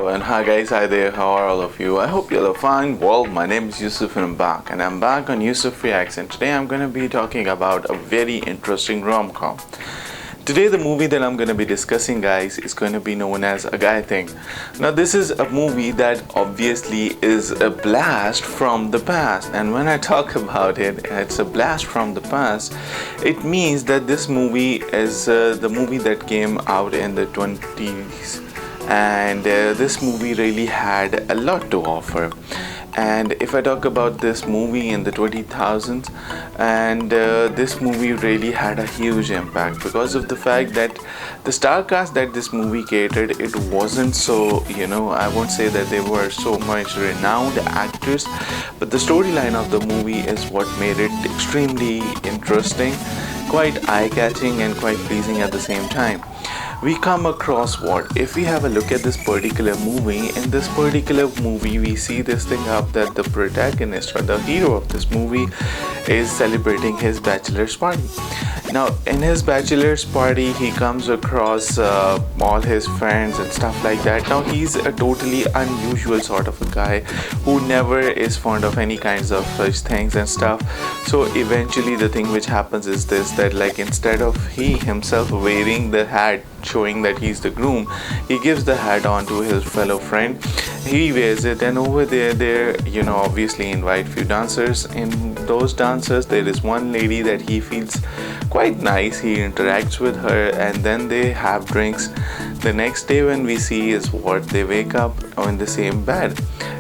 and hi guys, hi there, how are all of you? I hope you're all fine. Well, my name is Yusuf and I'm back on Yusuf Reacts, and today I'm going to be talking about a very interesting rom-com. Today the movie that I'm going to be discussing, guys, is going to be known as A Guy Thing. Now this is a movie that obviously is a blast from the past, and when I talk about it, it's a blast from the past, it means that this movie is the movie that came out in the 20s, and this movie really had a lot to offer. And if I talk about this movie in the 2000s, and this movie really had a huge impact because of the fact that the star cast that this movie catered, it wasn't so, I won't say that they were so much renowned actors, but the storyline of the movie is what made it extremely interesting, quite eye-catching and quite pleasing at the same time. We come across what if we have a look at this particular movie. In this particular movie, we see this thing up that the protagonist or the hero of this movie is celebrating his bachelor's party. Now in his bachelor's party, he comes across all his friends and stuff like that. Now he's a totally unusual sort of a guy who never is fond of any kinds of such things and stuff. So eventually the thing which happens is this, that like instead of he himself wearing the hat showing that he's the groom, he gives the hat on to his fellow friend. He wears it, and over there obviously invite few dancers. In those dancers, there is one lady that he feels quite nice. He interacts with her, and then they have drinks. The next day when we see is what they wake up in the same bed.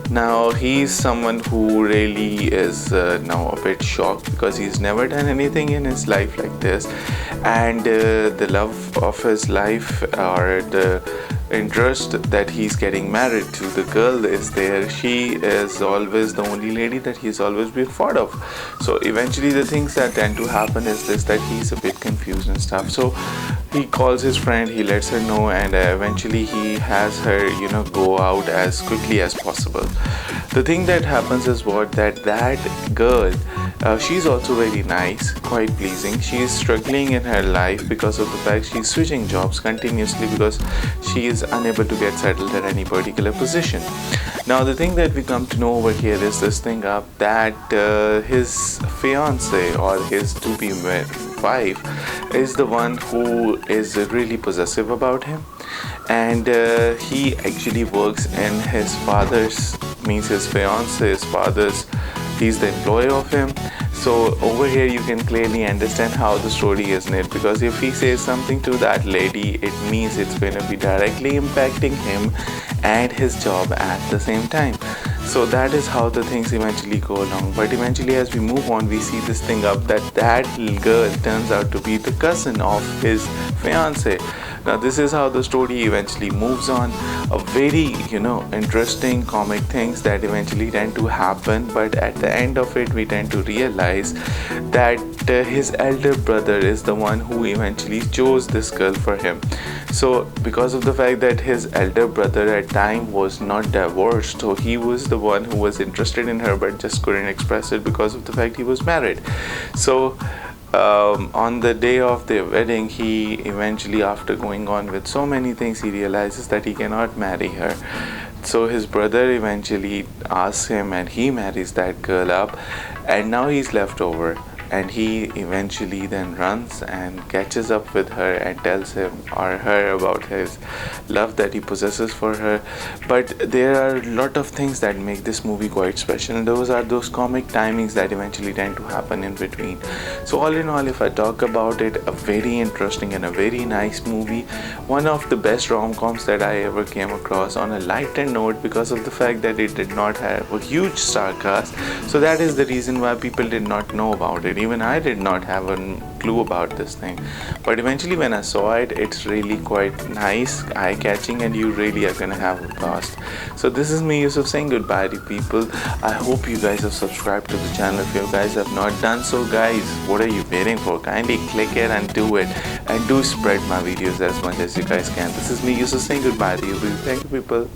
Now he's someone who really is now a bit shocked because he's never done anything in his life like this, and the love of his life, or the interest that he's getting married to, the girl is there. She is always the only lady that he's always been fond of. So eventually the things that tend to happen is this, that he's a bit confused and stuff. So he calls his friend, he lets her know, and eventually he has her go out as quickly as possible. The thing that happens is what, that girl, she's also very nice, quite pleasing. She's struggling in her life because of the fact she's switching jobs continuously because she is unable to get settled at any particular position. Now the thing that we come to know over here is this thing up that his fiance, or his to-be wife, is the one who is really possessive about him, and he actually works in his father's, means his fiance's father's, he's the employer of him. So over here you can clearly understand how the story is knit, because if he says something to that lady, it means it's going to be directly impacting him and his job at the same time. So that is how the things eventually go along. But eventually as we move on, we see this thing up that girl turns out to be the cousin of his fiance. Now this is how the story eventually moves on. A very interesting comic things that eventually tend to happen, but at the end of it we tend to realize that his elder brother is the one who eventually chose this girl for him. So because of the fact that his elder brother at time was not divorced, so he was the one who was interested in her but just couldn't express it because of the fact he was married. So on the day of their wedding, he eventually, after going on with so many things, he realizes that he cannot marry her. So his brother eventually asks him, and he marries that girl up, and now he's left over. And he eventually then runs and catches up with her and tells him or her about his love that he possesses for her. But there are a lot of things that make this movie quite special, and those are those comic timings that eventually tend to happen in between. So all in all, if I talk about it, a very interesting and a very nice movie, one of the best rom-coms that I ever came across, on a lighter note, because of the fact that it did not have a huge star cast. So that is the reason why people did not know about it. Even I did not have a clue about this thing, but eventually when I saw it, it's really quite nice, eye-catching, and you really are gonna have a blast. So this is me, Yusuf, saying goodbye to people. I hope you guys have subscribed to the channel. If you guys have not done so, guys, what are you waiting for? Kindly click it and do it, and do spread my videos as much as you guys can. This is me, Yusuf, saying goodbye to you. Thank you, people.